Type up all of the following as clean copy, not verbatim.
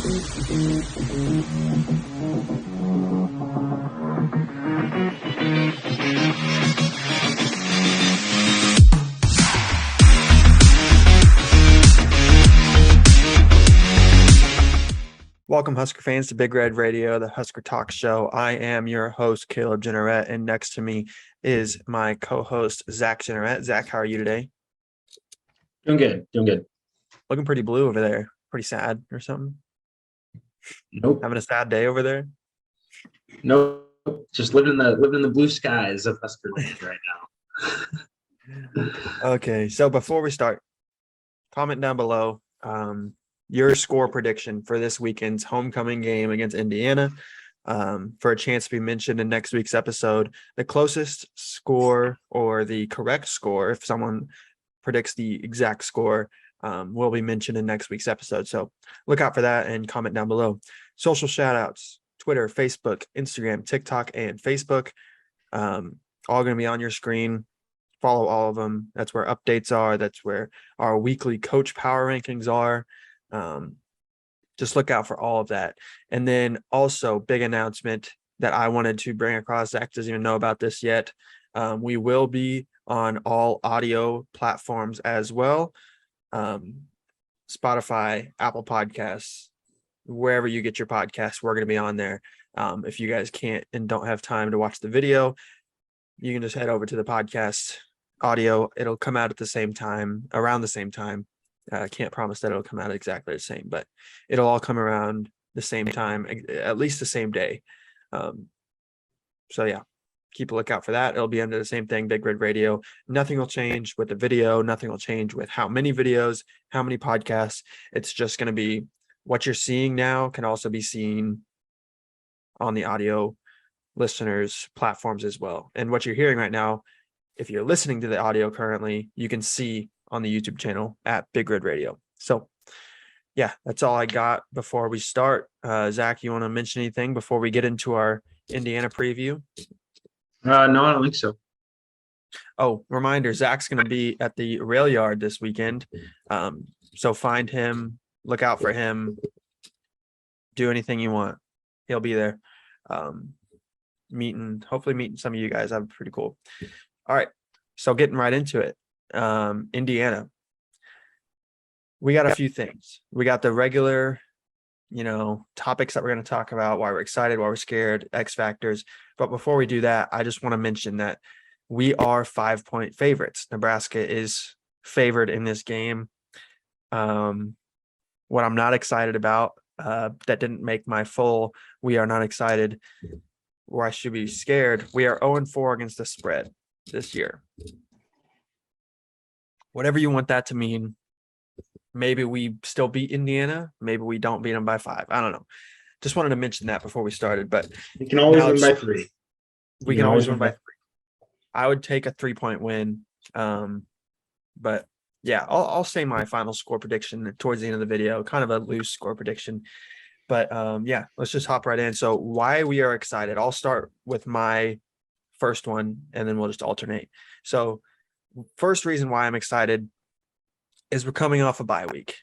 Welcome, Husker fans, to Big Red Radio, the Husker Talk Show. I am your host, Caleb Jenneret, and next to me is my co-host, Zach Jenneret. Zach, how are you today? Doing good. Looking pretty blue over there. Pretty sad or something? Nope. Having a sad day over there? Nope. Just living in the blue skies of Husker Land right now. Okay, so before we start, comment down below your score prediction for this weekend's homecoming game against Indiana for a chance to be mentioned in next week's episode. The closest score or the correct score, if someone predicts the exact score, will be mentioned in next week's episode. So look out for that and comment down below. Social shout outs, Twitter, Facebook, Instagram, TikTok, and Facebook. All going to be on your screen. Follow all of them. That's where updates are. That's where our weekly coach power rankings are. Just look out for all of that. And then also big announcement that I wanted to bring across. Zach doesn't even know about this yet. We will be on all audio platforms as well. Spotify, Apple Podcasts, wherever you get your podcasts, we're going to be on there. If you guys can't and don't have time to watch the video, you can just head over to the podcast audio. It'll come out at the same time, around the same time. I can't promise that it'll come out exactly the same, but it'll all come around the same time, at least the same day. So yeah, keep a lookout for that. It'll be under the same thing, Big Red Radio. Nothing will change with the video. Nothing will change with how many videos, how many podcasts. It's just going to be what you're seeing now can also be seen on the audio listeners platforms as well. And what you're hearing right now, if you're listening to the audio currently, you can see on the YouTube channel at Big Red Radio. So yeah, that's all I got before we start. Zach, you want to mention anything before we get into our Indiana preview? No, I don't think so. Oh, reminder, Zach's going to be at the rail yard this weekend. So find him, look out for him, do anything you want. He'll be there. Hopefully meeting some of you guys. That'd be pretty cool. All right. So getting right into it. Indiana. We got a few things. We got the regular, topics that we're going to talk about, why we're excited, why we're scared, X factors. But before we do that, I just want to mention that we are 5-point favorites. Nebraska is favored in this game. What I'm not excited about, that didn't make my full, we are not excited, or I should be scared. We are 0-4 against the spread this year. Whatever you want that to mean. Maybe we still beat Indiana. Maybe we don't beat them by 5. I don't know. Just wanted to mention that before we started. But we can always win by 3. We can always win by 3. I would take a 3-point win. But yeah, I'll say my final score prediction towards the end of the video. Kind of a loose score prediction. But yeah, let's just hop right in. So why we are excited. I'll start with my first one, and then we'll just alternate. So first reason why I'm excited is we're coming off a bye week.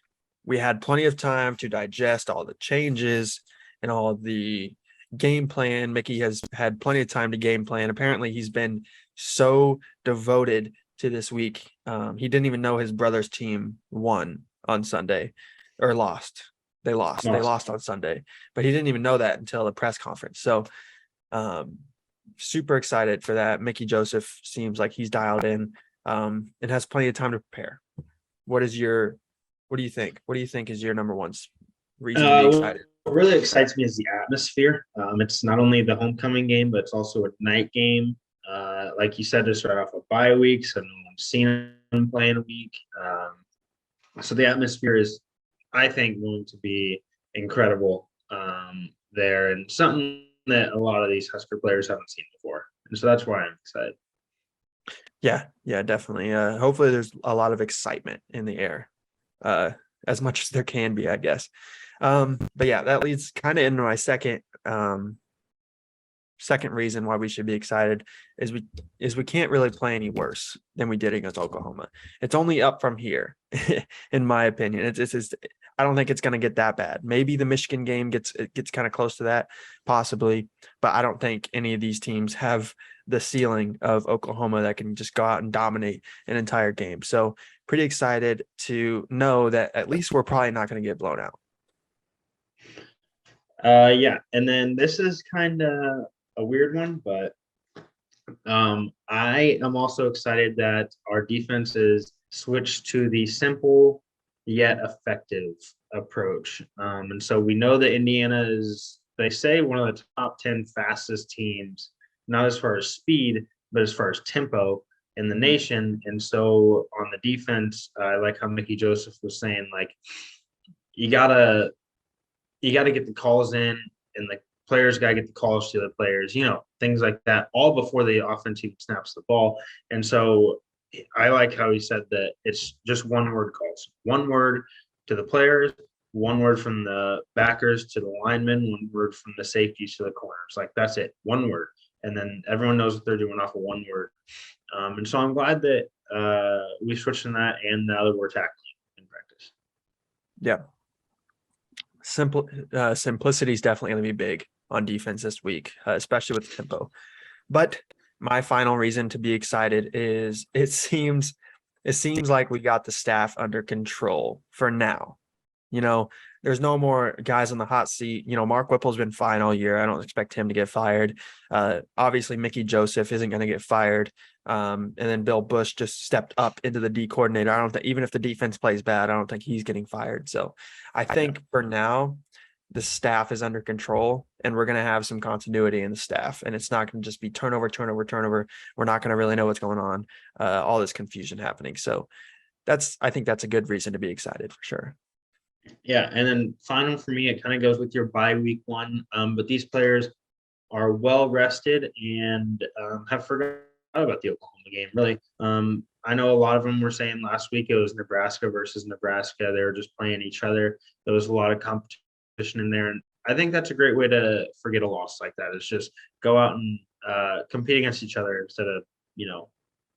We had plenty of time to digest all the changes and all the game plan. Mickey has had plenty of time to game plan. Apparently he's been so devoted to this week. He didn't even know his brother's team won on Sunday or lost. They lost. They lost on Sunday, but he didn't even know that until the press conference. So super excited for that. Mickey Joseph seems like he's dialed in and has plenty of time to prepare. What do you think? What do you think is your number one reason to be excited? What really excites me is the atmosphere. It's not only the homecoming game, but it's also a night game. Like you said, to start off a bye week, so no one's seen them play in a week. So the atmosphere is, I think, going to be incredible there, and something that a lot of these Husker players haven't seen before. And so that's why I'm excited. Yeah, definitely. Hopefully there's a lot of excitement in the air, as much as there can be, I guess. But yeah, that leads kind of into my second reason why we should be excited is we can't really play any worse than we did against Oklahoma. It's only up from here, in my opinion. I don't think it's going to get that bad. Maybe the Michigan game gets kind of close to that, possibly, but I don't think any of these teams have the ceiling of Oklahoma that can just go out and dominate an entire game. So pretty excited to know that at least we're probably not going to get blown out. Yeah, and then this is kind of a weird one, but I am also excited that our defense is switched to the simple yet effective approach. And so we know that Indiana is, they say, one of the top 10 fastest teams, not as far as speed, but as far as tempo in the nation. And so on the defense, I like how Mickey Joseph was saying, like, you gotta get the calls in, and the players got to get the calls to the players, things like that, all before the offense even snaps the ball. And so I like how he said that it's just one word calls, one word to the players, one word from the backers to the linemen, one word from the safeties to the corners. Like, that's it, one word. And then everyone knows what they're doing off of one word. And so I'm glad that we switched from that, and now that we're tackling in practice. Yeah. Simplicity is definitely going to be big on defense this week, especially with tempo. But my final reason to be excited is it seems like we got the staff under control for now. There's no more guys on the hot seat. Mark Whipple's been fine all year. I don't expect him to get fired. Obviously, Mickey Joseph isn't going to get fired. And then Bill Bush just stepped up into the D coordinator. I don't think, even if the defense plays bad, I don't think he's getting fired. So I think for now, the staff is under control, and we're going to have some continuity in the staff, and it's not going to just be turnover. We're not going to really know what's going on. All this confusion happening. So I think that's a good reason to be excited for sure. Yeah, and then final for me, it kind of goes with your bye week one. But these players are well rested and have forgotten about the Oklahoma game. Really, I know a lot of them were saying last week it was Nebraska versus Nebraska. They were just playing each other. There was a lot of competition in there, and I think that's a great way to forget a loss like that. It's just go out and compete against each other instead of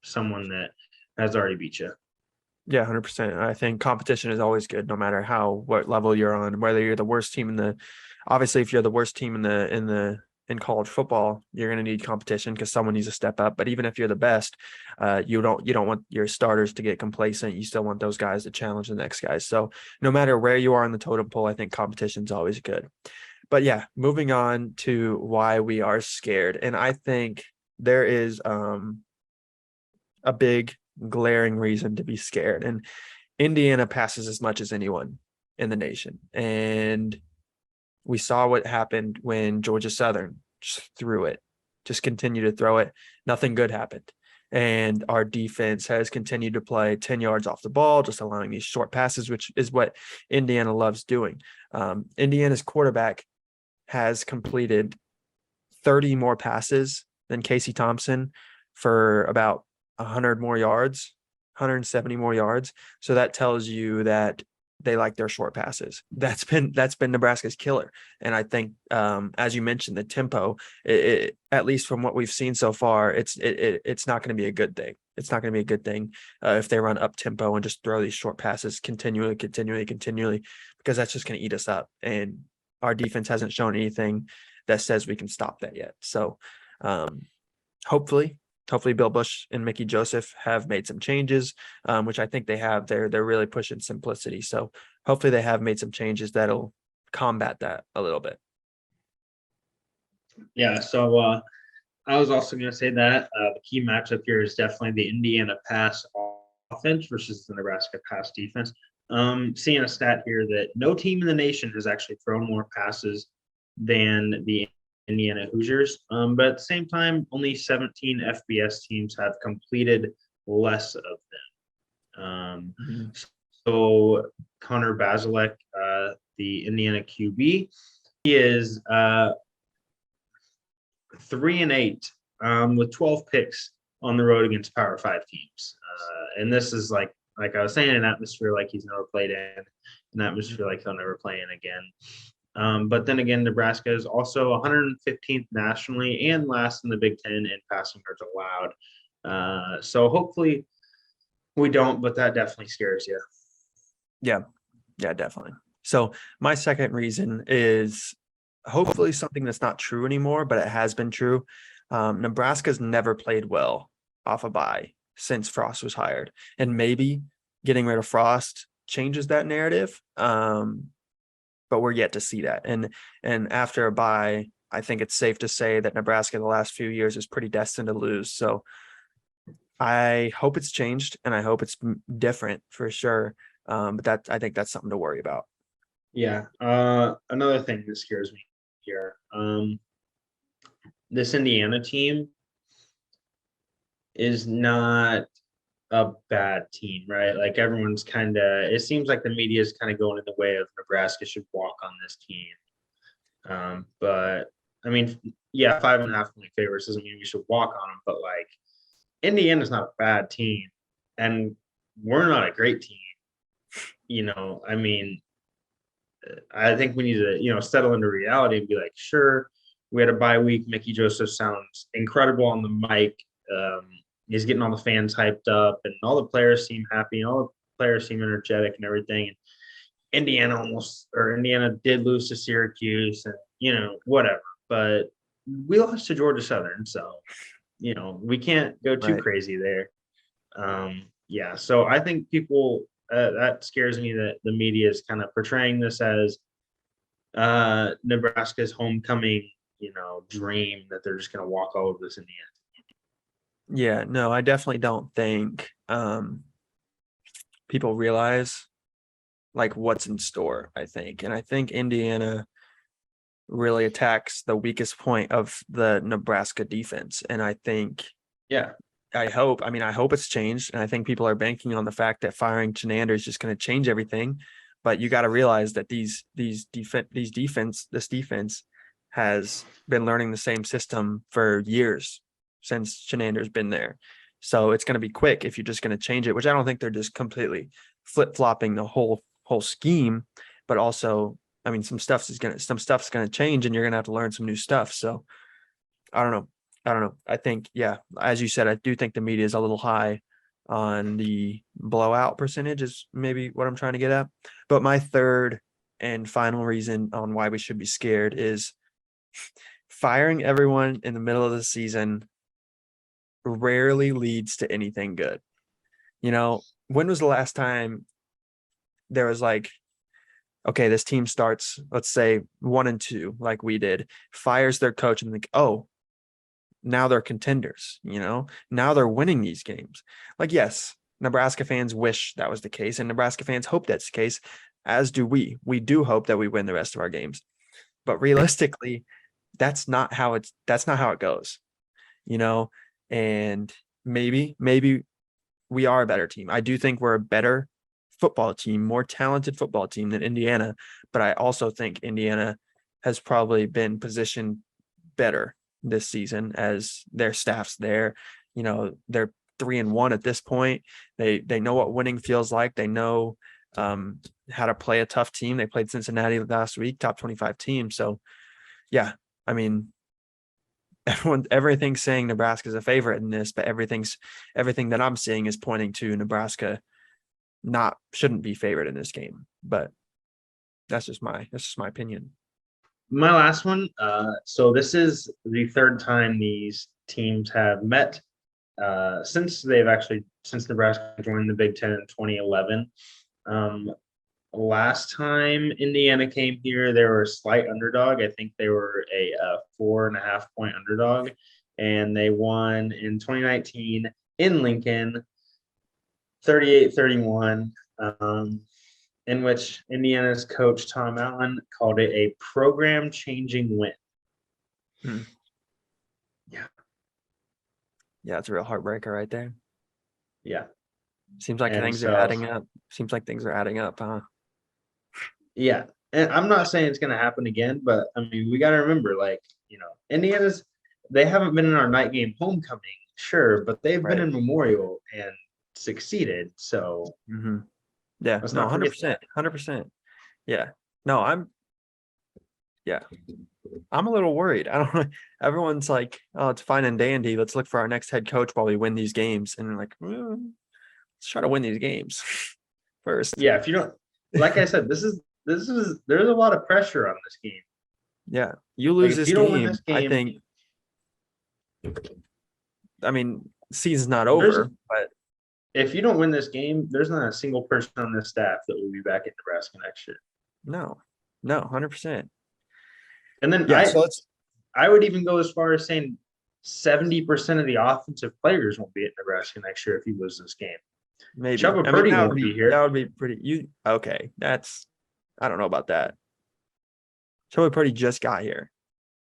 someone that has already beat you. Yeah, 100%. I think competition is always good, no matter what level you're on. Whether you're the worst team obviously, if you're the worst team in college football, you're going to need competition because someone needs to step up. But even if you're the best, you don't want your starters to get complacent. You still want those guys to challenge the next guys. So no matter where you are in the totem pole, I think competition is always good. But yeah, moving on to why we are scared, and I think there is a big glaring reason to be scared. And Indiana passes as much as anyone in the nation. And we saw what happened when Georgia Southern just threw it, just continued to throw it. Nothing good happened. And our defense has continued to play 10 yards off the ball, just allowing these short passes, which is what Indiana loves doing. Indiana's quarterback has completed 30 more passes than Casey Thompson for about 100 more yards, 170 more yards. So that tells you that they like their short passes. That's been Nebraska's killer. And I think, as you mentioned, the tempo, at least from what we've seen so far, it's not going to be a good thing. It's not going to be a good thing if they run up tempo and just throw these short passes continually, because that's just going to eat us up. And our defense hasn't shown anything that says we can stop that yet. So hopefully Bill Bush and Mickey Joseph have made some changes, which I think they have. They're really pushing simplicity. So hopefully they have made some changes that'll combat that a little bit. Yeah. So I was also going to say that the key matchup here is definitely the Indiana pass offense versus the Nebraska pass defense. Seeing a stat here that no team in the nation has actually thrown more passes than the Indiana Hoosiers. But at the same time, only 17 FBS teams have completed less of them. So Connor Bazelak, the Indiana QB, he is 3-8 with 12 picks on the road against Power 5 teams. And this is like I was saying, an atmosphere like he's never played in, an atmosphere like he'll never play in again. But then again, Nebraska is also 115th nationally and last in the Big Ten in passing yards allowed. So hopefully we don't, but that definitely scares you. Yeah, definitely. So my second reason is hopefully something that's not true anymore, but it has been true. Nebraska's never played well off a bye since Frost was hired, and maybe getting rid of Frost changes that narrative. But we're yet to see that. And after a bye, I think it's safe to say that Nebraska the last few years is pretty destined to lose. So I hope it's changed, and I hope it's different for sure. But I think that's something to worry about. Yeah. Another thing that scares me here. This Indiana team is not a bad team, right? Like everyone's kind of, it seems like the media is kind of going in the way of Nebraska should walk on this team. But I mean, yeah, 5.5 point favorites doesn't mean we should walk on them, but like Indiana's not a bad team, and we're not a great team. I mean, I think we need to, settle into reality and be like, sure, we had a bye week. Mickey Joseph sounds incredible on the mic. He's getting all the fans hyped up, and all the players seem happy, and all the players seem energetic and everything. And Indiana did lose to Syracuse, and whatever. But we lost to Georgia Southern, so we can't go too crazy there. Yeah, so I think people that scares me that the media is kind of portraying this as Nebraska's homecoming, dream that they're just going to walk all over this in the end. Yeah, no, I definitely don't think people realize like what's in store, I think. And I think Indiana really attacks the weakest point of the Nebraska defense. And I think, I hope it's changed. And I think people are banking on the fact that firing Chenander is just going to change everything. But you got to realize that this defense has been learning the same system for years since Chenander's been there. So it's going to be quick if you're just going to change it, which I don't think they're just completely flip-flopping the whole scheme, but also, I mean, some stuff's going to change, and you're going to have to learn some new stuff. So I don't know. I think, yeah, as you said, I do think the media is a little high on the blowout percentage is maybe what I'm trying to get at. But my third and final reason on why we should be scared is firing everyone in the middle of the season rarely leads to anything good. When was the last time there was like, okay, this team starts, let's say 1-2, like we did, fires their coach and think, oh, now they're contenders, now they're winning these games. Like, yes, Nebraska fans wish that was the case, and Nebraska fans hope that's the case, as do we. We do hope that we win the rest of our games. But realistically, that's not how it goes, and maybe we are a better team. I do think we're a better football team, more talented football team than Indiana, but I also think Indiana has probably been positioned better this season as their staff's there. They're 3-1 at this point. They know what winning feels like. They know how to play a tough team. They played Cincinnati last week, top 25 team. So yeah, I mean, everything's saying Nebraska's a favorite in this, but everything that I'm seeing is pointing to Nebraska shouldn't be favored in this game. But that's just my opinion. My last one. So this is the third time these teams have met since Nebraska joined the Big Ten in 2011. Last time Indiana came here, they were a slight underdog. I think they were a 4.5-point underdog, and they won in 2019 in Lincoln, 38-31. In which Indiana's coach Tom Allen called it a program-changing win. Yeah, it's a real heartbreaker right there. Yeah. Seems like things are adding up, huh? Yeah. And I'm not saying it's going to happen again, but I mean, we got to remember, they haven't been in our night game homecoming, sure, but they've been in Memorial and succeeded. So, yeah, no, 100%, 100%. Yeah, no, I'm a little worried. I don't know. Everyone's like, oh, it's fine and dandy. Let's look for our next head coach while we win these games. And I'm like, let's try to win these games first. Yeah, if you don't, like I said, this is there's a lot of pressure on this game. Yeah, you Like lose if this you don't win this game, I game, think. I mean, season's not there's over, but if you don't win this game, there's not a single person on this staff that will be back at Nebraska next year. no, 100%. And then Yeah, so I would even go as far as saying 70% of the offensive players won't be at Nebraska next year if you lose this game. maybe. Chuba I mean, Purdy won't be here. that would be pretty. Okay? I don't know about that. Joey Purdy just got here.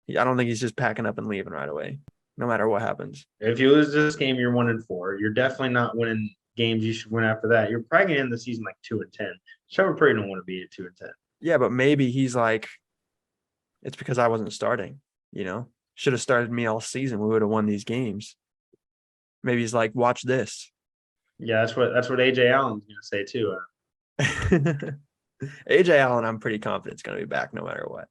I don't think he's just packing up and leaving right away, no matter what happens. If you lose this game, you're 1-4. You're definitely not winning games you should win after that. You're probably gonna end the season like 2-10. Chuba Purdy don't want to be at 2-10. Yeah, but maybe he's like, it's because I wasn't starting. Should have started me all season. We would have won these games. Maybe he's like, watch this. Yeah, that's what AJ Allen's gonna say too. AJ Allen, I'm pretty confident is going to be back no matter what.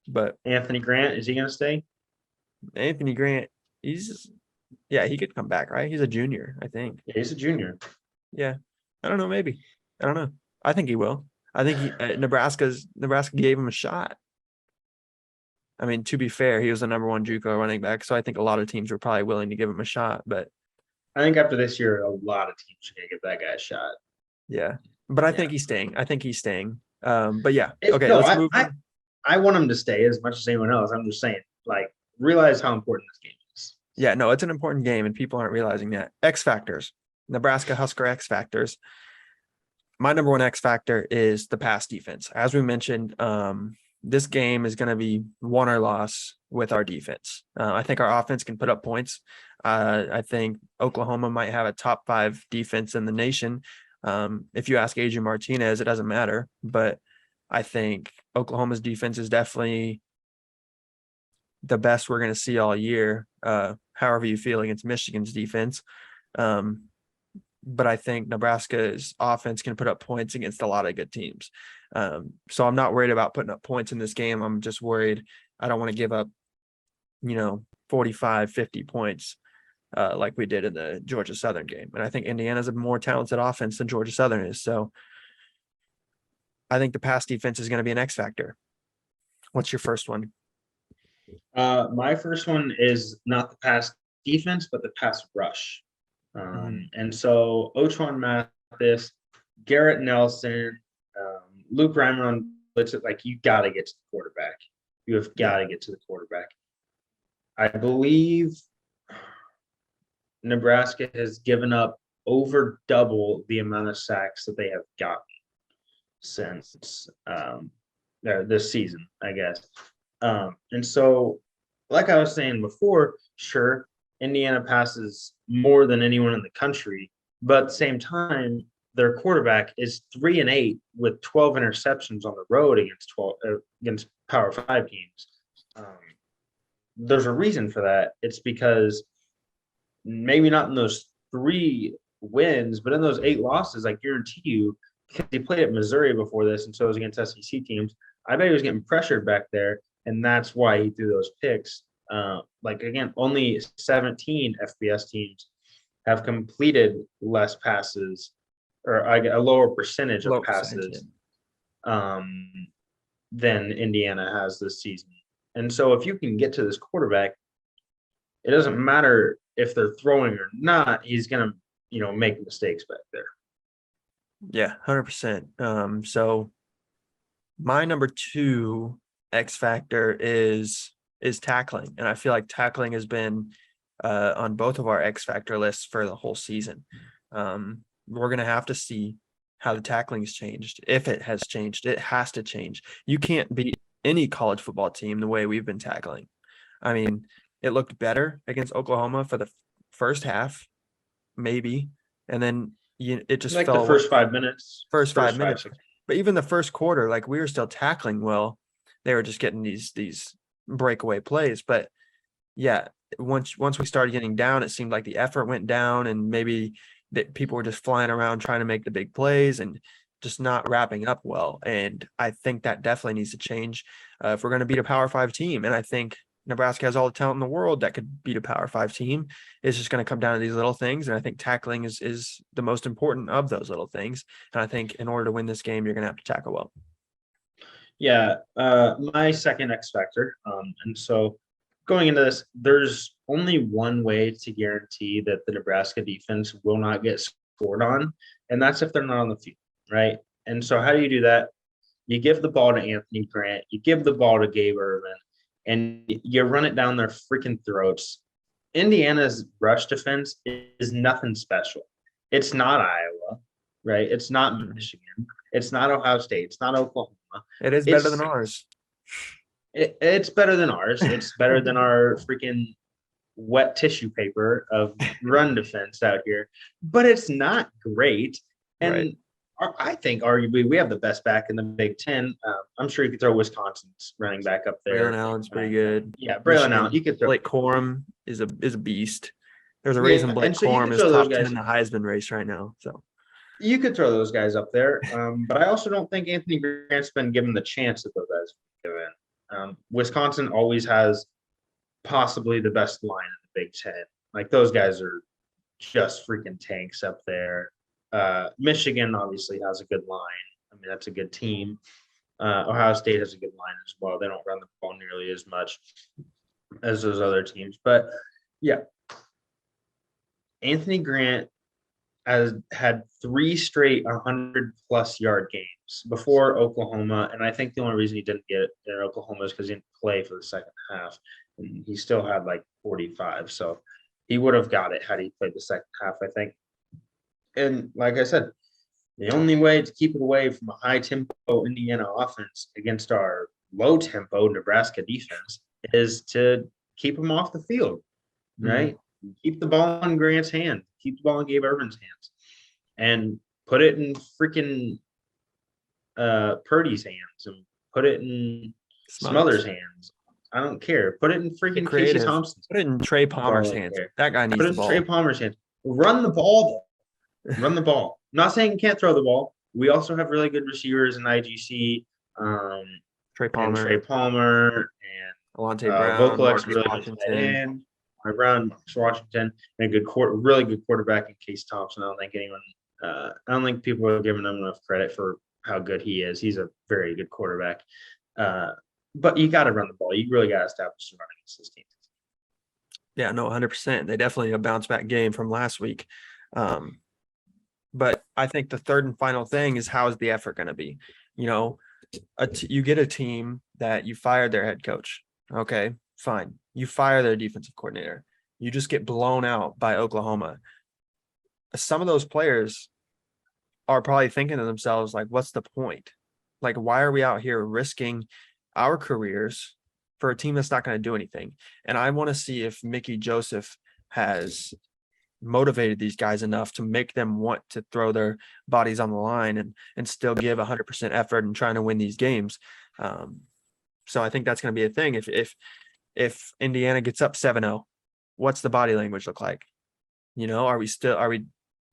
But Anthony Grant, is he gonna stay? Anthony Grant, he could come back, right? He's a junior, I think. Yeah, he's a junior. Yeah, I don't know. Maybe I don't know. I think he will. I think Nebraska gave him a shot. I mean, to be fair, he was the number one JUCO running back, so I think a lot of teams were probably willing to give him a shot. But I think after this year, a lot of teams are gonna give that guy a shot. yeah, but I think he's staying. But yeah, okay, no, let's move on. I want him to stay as much as anyone else. I'm just saying, like, realize how important this game is. Yeah, no, it's an important game, and people aren't realizing that. X factors, Nebraska Husker X factors. My number one X factor is the pass defense. As we mentioned, this game is going to be won or loss with our defense. I think our offense can put up points. I think Oklahoma might have a top 5 defense in the nation. If you ask Adrian Martinez, it doesn't matter. But I think Oklahoma's defense is definitely the best we're going to see all year, however you feel against Michigan's defense. But I think Nebraska's offense can put up points against a lot of good teams. So I'm not worried about putting up points in this game. I'm just worried I don't want to give up, 45, 50 points like we did in the Georgia Southern game. And I think Indiana's a more talented offense than Georgia Southern is. So I think the pass defense is going to be an X factor. What's your first one? My first one is not the pass defense, but the pass rush. And so Ochuan Mathis, Garrett Nelson, Luke Reimer on blitz, like you got to get to the quarterback. You have got to get to the quarterback. I believe Nebraska has given up over double the amount of sacks that they have gotten since this season, I guess. And so, like I was saying before, sure, Indiana passes more than anyone in the country, but at the same time, their quarterback is 3-8 with 12 interceptions on the road against Power 5 teams. There's a reason for that. It's because maybe not in those 3 wins, but in those 8 losses, I guarantee you, because he played at Missouri before this, and so it was against SEC teams. I bet he was getting pressured back there, and that's why he threw those picks. Again, only 17 FBS teams have completed less passes or a lower percentage of passes than Indiana has this season. And so if you can get to this quarterback, it doesn't matter if they're throwing or not, he's going to, make mistakes back there. Yeah, 100%. So my number 2 X factor is tackling. And I feel like tackling has been on both of our X factor lists for the whole season. We're going to have to see how the tackling's changed. If it has changed, it has to change. You can't beat any college football team the way we've been tackling. I mean, it looked better against Oklahoma for the first half, maybe. And then it just fell the first 5 minutes. First 5 minutes. But even the first quarter, like we were still tackling well. They were just getting these breakaway plays. But yeah, once we started getting down, it seemed like the effort went down, and maybe that people were just flying around trying to make the big plays and just not wrapping up well. And I think that definitely needs to change if we're going to beat a Power 5 team. And I think Nebraska has all the talent in the world that could beat a Power 5 team. It's just going to come down to these little things. And I think tackling is the most important of those little things. And I think in order to win this game, you're going to have to tackle well. Yeah, my second X factor. And so going into this, there's only one way to guarantee that the Nebraska defense will not get scored on, and that's if they're not on the field, right? And so how do you do that? You give the ball to Anthony Grant, you give the ball to Gabe Ervin, and you run it down their freaking throats. Indiana's rush defense is nothing special. It's not Iowa, right? It's not Michigan. It's not Ohio State. It's not Oklahoma. It is better than ours. It's better than ours. It's better than our freaking wet tissue paper of run defense out here, but it's not great. And I think arguably we have the best back in the Big Ten. I'm sure you could throw Wisconsin's running back up there. Braylon Allen's pretty good. Yeah, Braylon Allen. You could throw Blake Corum is a beast. There's a reason Blake Corum is top 10 in the Heisman race right now. So you could throw those guys up there, but I also don't think Anthony Grant's been given the chance that those guys have given. Wisconsin always has possibly the best line in the Big Ten. Like those guys are just freaking tanks up there. Michigan obviously has a good line. I mean, that's a good team. Ohio State has a good line as well. They don't run the ball nearly as much as those other teams. But yeah, Anthony Grant has had 3 straight 100-plus yard games before Oklahoma, and I think the only reason he didn't get it in Oklahoma is because he didn't play for the second half, and he still had like 45. So he would have got it had he played the second half, I think. And like I said, the only way to keep it away from a high-tempo Indiana offense against our low-tempo Nebraska defense is to keep him off the field, right? Mm-hmm. Keep the ball in Grant's hand. Keep the ball in Gabe Ervin's hands. And put it in freaking Purdy's hands and put it in Smothers' hands. I don't care. Put it in freaking Casey Thompson's. Put it in Trey Palmer's hands. That guy needs the ball. Put it in Trey Palmer's hands. Run the ball. Run the ball. I'm not saying you can't throw the ball. We also have really good receivers in IGC. Trey Palmer and Alante Brown, Vokalek's really good tight end. Brown, Marcus Washington, and really good quarterback in Case Thompson. I don't think people are giving him enough credit for how good he is. He's a very good quarterback. But you got to run the ball. You really got to establish the run against this team. Yeah, no, 100%. They definitely a bounce back game from last week. But I think the third and final thing is, how is the effort going to be? You know, you get a team that you fired their head coach. Okay, fine. You fire their defensive coordinator. You just get blown out by Oklahoma. Some of those players are probably thinking to themselves, like, what's the point? Like, why are we out here risking our careers for a team that's not going to do anything? And I want to see if Mickey Joseph has motivated these guys enough to make them want to throw their bodies on the line and still give 100% effort in trying to win these games. So I think that's going to be a thing. If Indiana gets up 7-0, what's the body language look like? You know, are we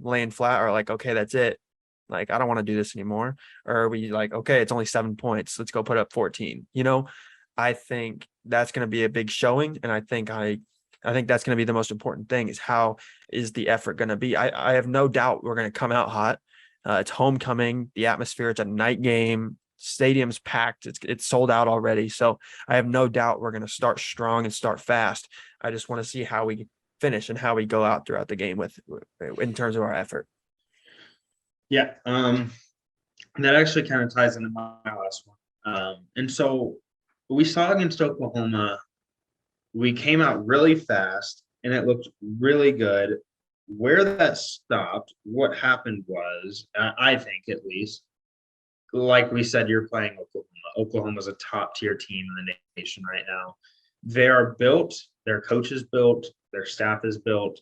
laying flat, or like, okay, that's it? Like, I don't want to do this anymore. Or are we like, okay, it's only 7 points. Let's go put up 14. You know, I think that's going to be a big showing. And I think that's going to be the most important thing, is how is the effort going to be? I have no doubt we're going to come out hot. It's homecoming, the atmosphere, it's a night game. Stadium's packed. It's sold out already. So I have no doubt we're going to start strong and start fast. I just want to see how we finish and how we go out throughout the game in terms of our effort. Yeah. That actually kind of ties into my last one. And so we saw against Oklahoma, we came out really fast and it looked really good. Where that stopped, what happened was, I think at least, like we said, you're playing Oklahoma. Oklahoma's a top-tier team in the nation right now. They are built, their coach is built, their staff is built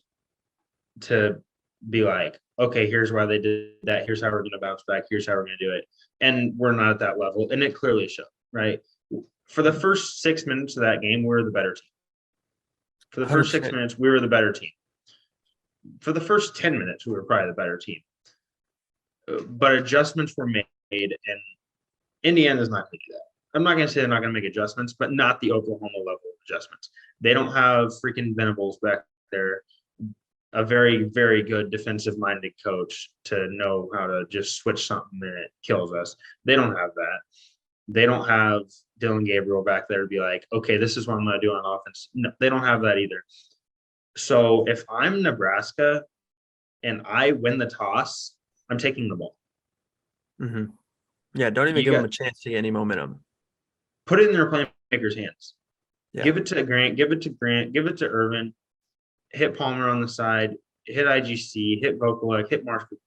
to be like, okay, here's why they did that. Here's how we're going to bounce back. Here's how we're going to do it. And we're not at that level. And it clearly showed, right? For the first 6 minutes of that game, we were the better team. For the first 6 minutes, we were the better team. For the first 10 minutes, we were probably the better team. But adjustments were made, and Indiana's not going to do that. I'm not going to say they're not going to make adjustments, but not the Oklahoma level of adjustments. They don't have freaking Venables back there, a very, very good defensive-minded coach to know how to just switch something that kills us. They don't have that. They don't have Dylan Gabriel back there to be like, okay, this is what I'm going to do on offense. No, they don't have that either. So if I'm Nebraska and I win the toss, I'm taking the ball. Mm-hmm. Yeah, don't even give them a chance to get any momentum. Put it in their playmakers' hands. Yeah. Give it to Grant, give it to Irvin, hit Palmer on the side, hit IGC, hit Vokalek, hit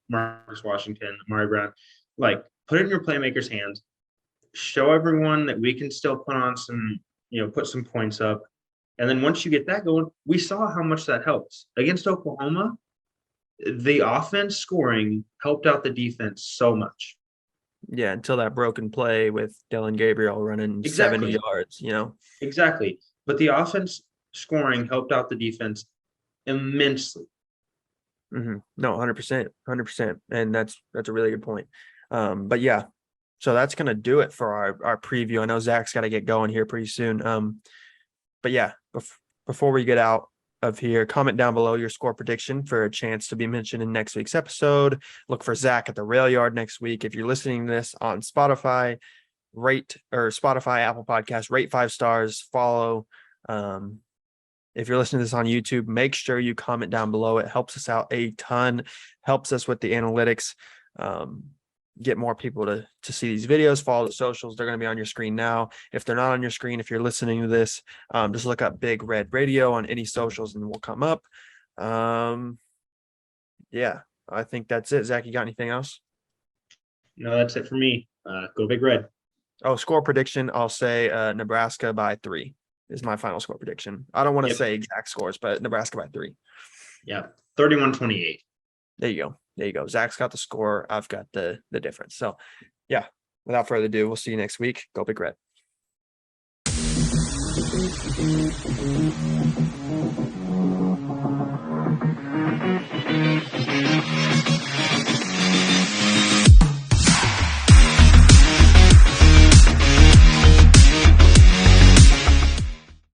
Marcus Washington, Amari Brown. Like, put it in your playmakers' hands. Show everyone that we can still put on some, put some points up. And then once you get that going, we saw how much that helps. Against Oklahoma, the offense scoring helped out the defense so much. Yeah, until that broken play with Dylan Gabriel running 70 yards, Exactly. But the offense scoring helped out the defense immensely. Mm-hmm. No, 100%, 100%. And that's a really good point. But yeah, so that's going to do it for our preview. I know Zach's got to get going here pretty soon. But yeah, before we get out of here, comment down below your score prediction for a chance to be mentioned in next week's episode. Look for Zach at the Rail Yard next week. If you're listening to this on Spotify, Apple Podcasts, rate 5 stars, follow. If you're listening to this on YouTube, make sure you comment down below. It helps us out a ton, helps us with the analytics, get more people to see these videos. Follow the socials. They're going to be on your screen now. If they're not on your screen, if you're listening to this, just look up Big Red Radio on any socials and we'll come up. Yeah, I think that's it. Zach, you got anything else? No, that's it for me. Go Big Red. Oh, score prediction. I'll say Nebraska by 3 is my final score prediction. I don't want to say exact scores, but Nebraska by 3. Yeah, 31-28. There you go. Zach's got the score. I've got the difference. So, yeah, without further ado, we'll see you next week. Go Big Red.